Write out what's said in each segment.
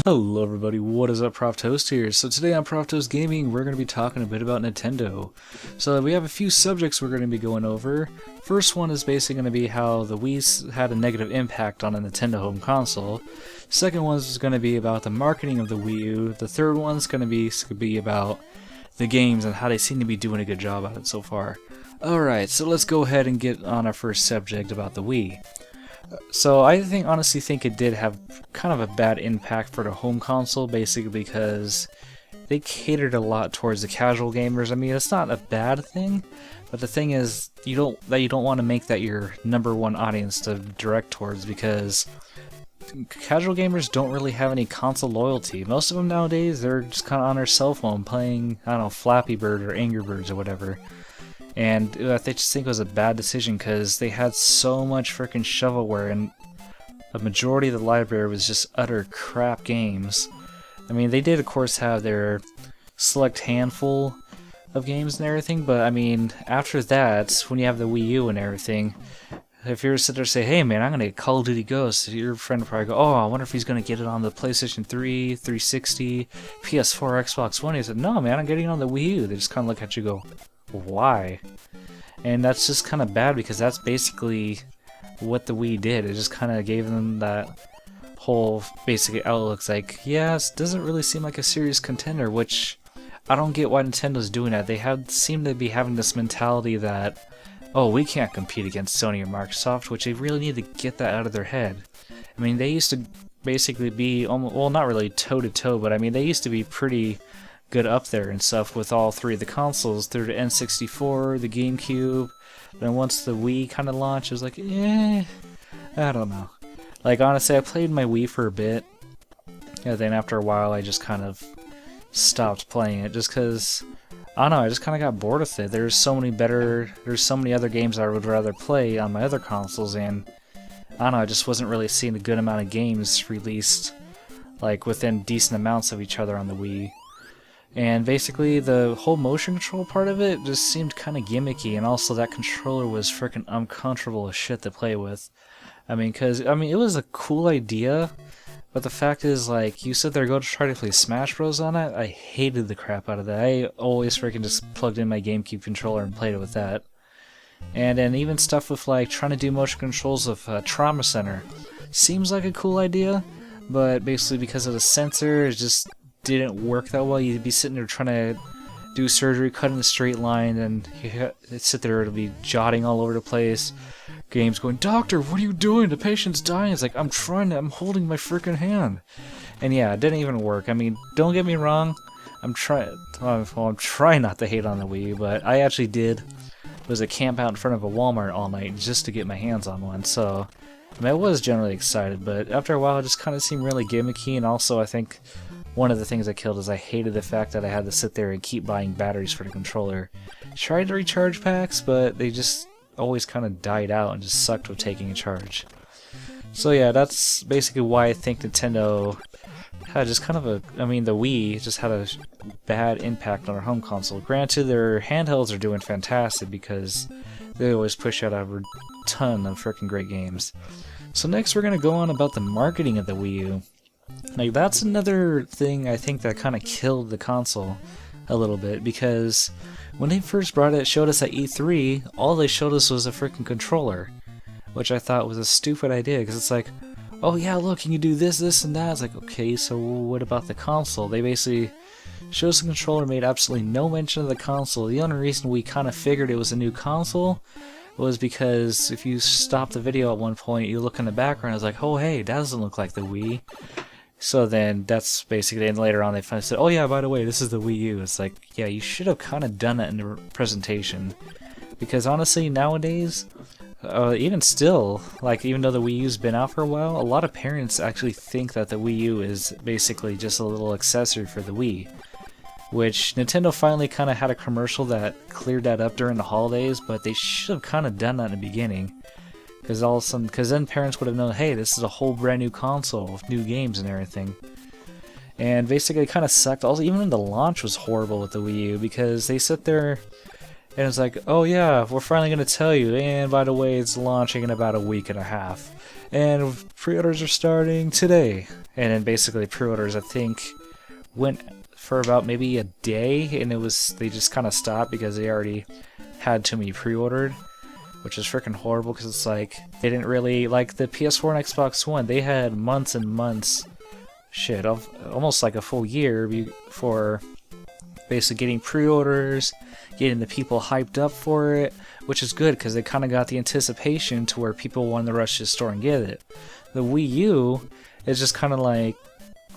Hello everybody, what is up? Prof Toast here. So today on Prof Toast Gaming, we're going to be talking a bit about Nintendo. So we have a few subjects we're going to be going over. First one is basically going to be how the Wii had a negative impact on a Nintendo home console. Second one is going to be about the marketing of the Wii U. The third one is going to be about the games and how they seem to be doing a good job at it so far. Alright, so let's go ahead and get on our first subject about the Wii. So I honestly think it did have kind of a bad impact for the home console, basically because they catered a lot towards the casual gamers. I mean, it's not a bad thing, but the thing is, you don't want to make that your number one audience to direct towards, because casual gamers don't really have any console loyalty. Most of them nowadays, they're just kind of on their cell phone playing, I don't know, Flappy Bird or Angry Birds or whatever. And I just think it was a bad decision because they had so much freaking shovelware, and a majority of the library was just utter crap games. I mean, they did of course have their select handful of games and everything, but I mean, after that, when you have the Wii U and everything, if you were to sit there and say, hey man, I'm gonna get Call of Duty Ghosts, your friend would probably go, oh, I wonder if he's gonna get it on the PlayStation 3, 360, PS4, Xbox One. He said, no man, I'm getting it on the Wii U. They just kind of look at you and go, why? And that's just kind of bad, because that's basically what the Wii did. It just kind of gave them that whole basic outlook. It's like, yeah, it doesn't really seem like a serious contender, which I don't get why Nintendo's doing that. They seem to be having this mentality that, oh, we can't compete against Sony or Microsoft, which they really need to get that out of their head. I mean, they used to basically be, well, not really toe-to-toe, but I mean, they used to be pretty good up there and stuff with all three of the consoles, through the N64, the GameCube. Then once the Wii kind of launched, it was like, I don't know. Like, honestly, I played my Wii for a bit, and then after a while I just kind of stopped playing it, just because, I don't know, I just kind of got bored with it. There's so many other games I would rather play on my other consoles, and I don't know, I just wasn't really seeing a good amount of games released, like, within decent amounts of each other on the Wii. And basically, the whole motion control part of it just seemed kind of gimmicky, and also that controller was freaking uncomfortable as shit to play with. I mean, it was a cool idea, but the fact is, like, you sit there go to try to play Smash Bros. On it, I hated the crap out of that. I always freaking just plugged in my GameCube controller and played it with that. And then even stuff with, like, trying to do motion controls of Trauma Center. Seems like a cool idea, but basically because of the sensor, it just didn't work that well. You'd be sitting there trying to do surgery, cut in a straight line, and you'd sit there, it'll be jotting all over the place. Games going, doctor, what are you doing? The patient's dying. It's like, I'm holding my freaking hand. And yeah, it didn't even work. I mean, don't get me wrong, I'm trying not to hate on the Wii, but I actually did was a camp out in front of a Walmart all night just to get my hands on one, so I mean, I was generally excited, but after a while it just kind of seemed really gimmicky. And also I think one of the things I killed is I hated the fact that I had to sit there and keep buying batteries for the controller. Tried to recharge packs, but they just always kind of died out and just sucked with taking a charge. So yeah, that's basically why I think Nintendo had just kind of the Wii just had a bad impact on our home console. Granted, their handhelds are doing fantastic because they always push out a ton of freaking great games. So next we're going to go on about the marketing of the Wii U. Like, that's another thing I think that kind of killed the console a little bit, because when they first brought it, showed us at E3, all they showed us was a freaking controller, which I thought was a stupid idea, because it's like, oh yeah, look, can you do this, this, and that? It's like, okay, so what about the console? They basically showed us the controller, made absolutely no mention of the console. The only reason we kind of figured it was a new console was because if you stop the video at one point, you look in the background, it's like, oh hey, that doesn't look like the Wii. So then that's basically, and later on they finally said, oh yeah, by the way, this is the Wii U. It's like, yeah, you should have kind of done that in the presentation. Because honestly, nowadays, even still, like, even though the Wii U's been out for a while, a lot of parents actually think that the Wii U is basically just a little accessory for the Wii. Which Nintendo finally kind of had a commercial that cleared that up during the holidays, but they should have kind of done that in the beginning. Because then parents would have known, hey, this is a whole brand new console with new games and everything. And basically it kind of sucked. Also, even the launch was horrible with the Wii U, because they sit there And it's like, oh yeah, we're finally going to tell you, and by the way, it's launching in about a week and a half. And pre-orders are starting today. And then basically pre-orders, I think, went for about maybe a day, and they just kind of stopped because they already had too many pre-ordered, which is freaking horrible because it's like, they didn't really, like the PS4 and Xbox One, they had months and months, shit, almost like a full year for basically getting pre-orders, getting the people hyped up for it, which is good because they kind of got the anticipation to where people wanted to rush to the store and get it. The Wii U is just kind of like,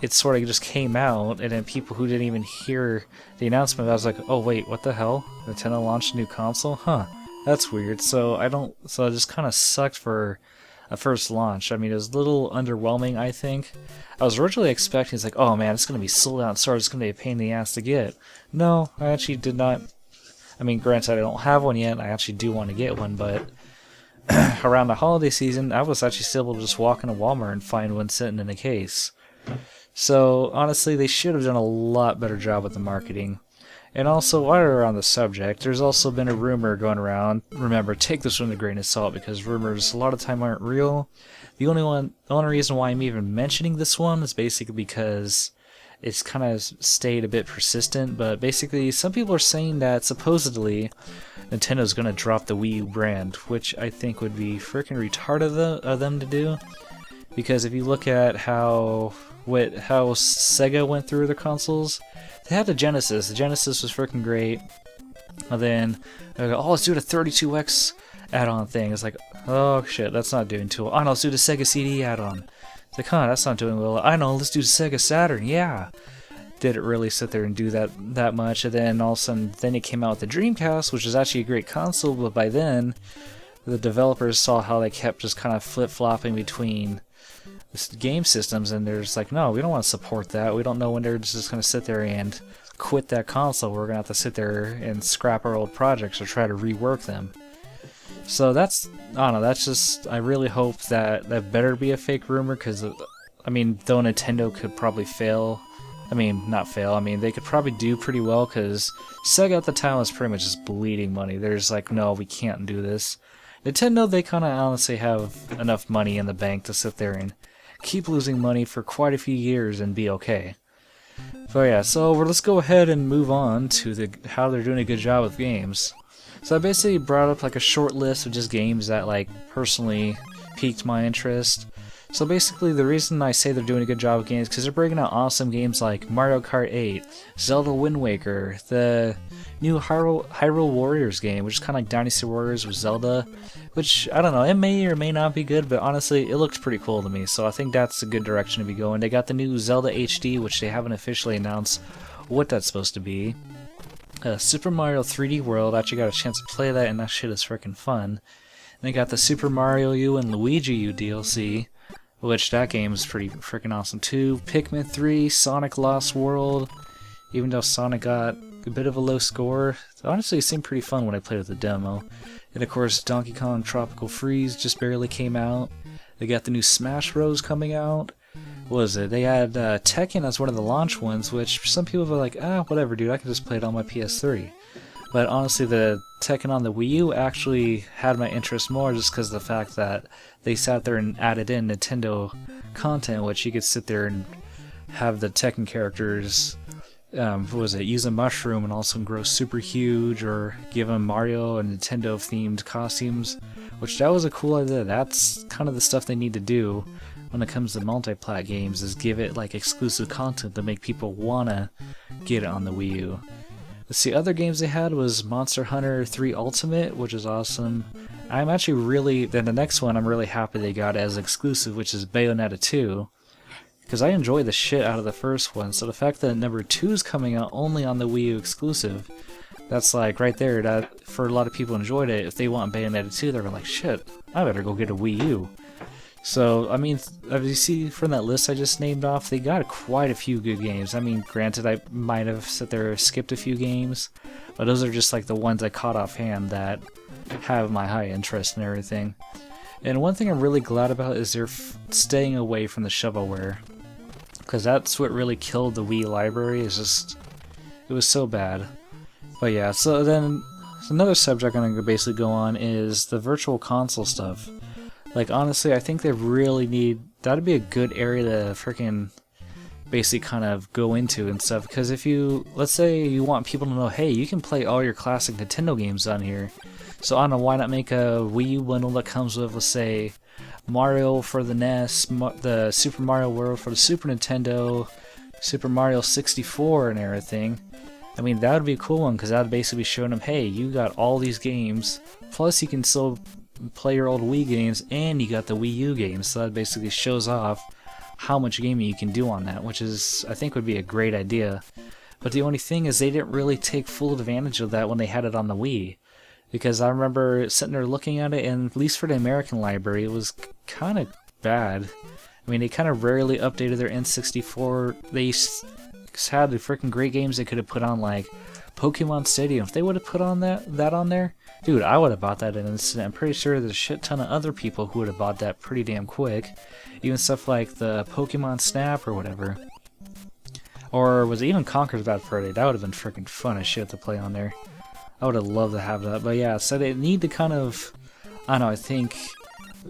it sort of just came out, and then people who didn't even hear the announcement, I was like, oh wait, what the hell? Nintendo launched a new console? Huh, that's weird. So it just kind of sucked for a first launch. I mean, it was a little underwhelming, I think. I was originally expecting, it's like, oh man, it's going to be sold out in stores, it's going to be a pain in the ass to get. No, I actually did not. I mean, granted, I don't have one yet, I actually do want to get one, but around the holiday season, I was actually still able to just walk into Walmart and find one sitting in a case. So, honestly, they should have done a lot better job with the marketing. And also, while we're on the subject, there's also been a rumor going around. Remember, take this with a grain of salt because rumors a lot of time aren't real. The only reason why I'm even mentioning this one is basically because it's kind of stayed a bit persistent. But basically, some people are saying that supposedly Nintendo's going to drop the Wii brand, which I think would be freaking retarded of them to do. Because if you look at how Sega went through their consoles, they had the Genesis. The Genesis was freaking great. And then they go, oh, let's do the 32X add-on thing. It's like, oh shit, that's not doing too well. Oh no, let's do the Sega CD add-on. It's like, huh, that's not doing well. I know, let's do the Sega Saturn. Yeah. Didn't really sit there and do that much. And then all of a sudden, then it came out with the Dreamcast, which is actually a great console. But by then, the developers saw how they kept just kind of flip-flopping between game systems, and they're just like, no, we don't want to support that. We don't know when they're just going to sit there and quit that console. We're going to have to sit there and scrap our old projects or try to rework them. So that's, I don't know, that's just, I really hope that better be a fake rumor, because, I mean, though Nintendo could probably fail, I mean, not fail, I mean, they could probably do pretty well, because Sega at the time was pretty much just bleeding money. They're just like, no, we can't do this. Nintendo, they kind of honestly have enough money in the bank to sit there and keep losing money for quite a few years and be okay. So yeah, so let's go ahead and move on to how they're doing a good job with games. So I basically brought up like a short list of just games that like personally piqued my interest. So basically the reason I say they're doing a good job with games is because they're breaking out awesome games like Mario Kart 8, Zelda Wind Waker, the new Hyrule Warriors game, which is kind of like Dynasty Warriors with Zelda, which, I don't know, it may or may not be good, but honestly, it looks pretty cool to me, so I think that's a good direction to be going. They got the new Zelda HD, which they haven't officially announced what that's supposed to be. Super Mario 3D World, I actually got a chance to play that, and that shit is freaking fun. And they got the Super Mario U and Luigi U DLC, which that game is pretty freaking awesome too. Pikmin 3, Sonic Lost World, even though Sonic got a bit of a low score, honestly it seemed pretty fun when I played with the demo. And of course Donkey Kong Tropical Freeze just barely came out. They got the new Smash Bros coming out. What was it? They had Tekken as one of the launch ones, which some people were like, whatever dude, I can just play it on my PS3. But honestly, the Tekken on the Wii U actually had my interest more just because of the fact that they sat there and added in Nintendo content, which you could sit there and have the Tekken characters, use a mushroom and also grow super huge, or give them Mario and Nintendo themed costumes, which that was a cool idea. That's kind of the stuff they need to do when it comes to multi-plat games, is give it like exclusive content to make people wanna get it on the Wii U. Let's see, other games they had was Monster Hunter 3 Ultimate, which is awesome. I'm actually then the next one I'm really happy they got as exclusive, which is Bayonetta 2. Because I enjoy the shit out of the first one, so the fact that number 2 is coming out only on the Wii U exclusive, that's like right there, that for a lot of people enjoyed it. If they want Bayonetta 2, they're like, shit, I better go get a Wii U. So, I mean, as you see from that list I just named off, they got quite a few good games. I mean, granted, I might have sat there and skipped a few games, but those are just like the ones I caught offhand that have my high interest and everything. And one thing I'm really glad about is they're staying away from the shovelware, because that's what really killed the Wii library. Is just, it was so bad. But yeah, so then another subject I'm gonna basically go on is the virtual console stuff. Like honestly, I think they really need, that'd be a good area to freaking basically kind of go into and stuff, because if you, let's say you want people to know, hey, you can play all your classic Nintendo games on here, so I don't know, why not make a Wii U bundle that comes with, let's say, Mario for the NES, the Super Mario World for the Super Nintendo, Super Mario 64 and everything. I mean, that would be a cool one, because that would basically be showing them, hey, you got all these games, plus you can still play your old Wii games, and you got the Wii U games, so that basically shows off how much gaming you can do on that, which is, I think, would be a great idea. But the only thing is, they didn't really take full advantage of that when they had it on the Wii, because I remember sitting there looking at it, and at least for the American library, it was kind of bad. I mean, they kind of rarely updated their N64. They had the freaking great games they could have put on, like Pokemon Stadium. If they would have put on that on there, dude, I would have bought that in an instant. I'm pretty sure there's a shit ton of other people who would have bought that pretty damn quick. Even stuff like the Pokemon Snap or whatever. Or was it even Conker's Bad Fur Day? That would have been freaking fun as shit to play on there. I would have loved to have that. But yeah, so they need to kind of, I don't know, I think,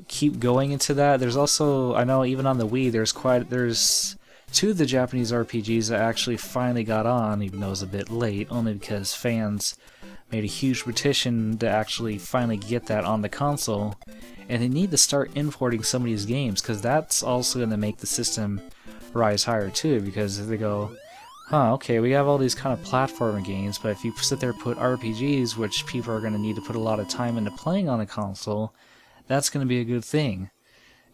keep going into that. There's also, I know even on the Wii, there's two of the Japanese RPGs that actually finally got on, even though it was a bit late, only because fans made a huge petition to actually finally get that on the console. And they need to start importing some of these games, because that's also going to make the system rise higher too, because if they go, huh, okay, we have all these kind of platforming games, but if you sit there and put RPGs, which people are going to need to put a lot of time into playing on the console, that's going to be a good thing.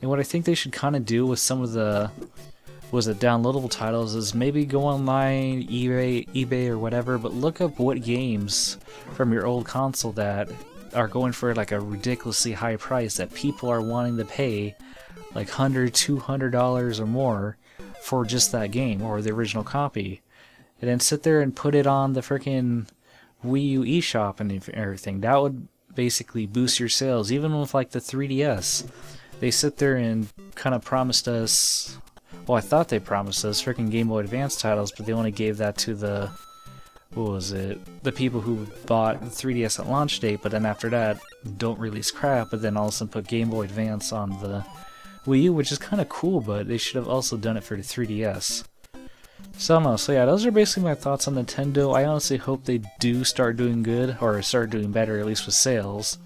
And what I think they should kind of do with some of the downloadable titles is maybe go online, eBay or whatever, but look up what games from your old console that are going for like a ridiculously high price that people are wanting to pay like $100, $200 or more for just that game or the original copy, and then sit there and put it on the freaking Wii U eShop and everything. That would basically boost your sales. Even with like the 3DS, they sit there and kind of promised us, well, I thought they promised us freaking Game Boy Advance titles, but they only gave that to the, what was it, the people who bought the 3DS at launch date, but then after that, don't release crap, but then all of a sudden put Game Boy Advance on the Wii U, which is kind of cool, but they should have also done it for the 3DS. So I don't know, so yeah, those are basically my thoughts on Nintendo. I honestly hope they do start doing good, or start doing better, at least with sales,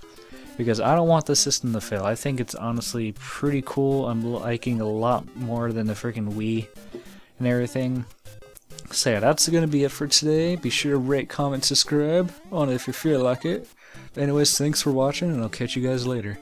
because I don't want the system to fail. I think it's honestly pretty cool. I'm liking a lot more than the freaking Wii and everything. So yeah, that's going to be it for today. Be sure to rate, comment, subscribe on it if you feel like it. Anyways, thanks for watching, and I'll catch you guys later.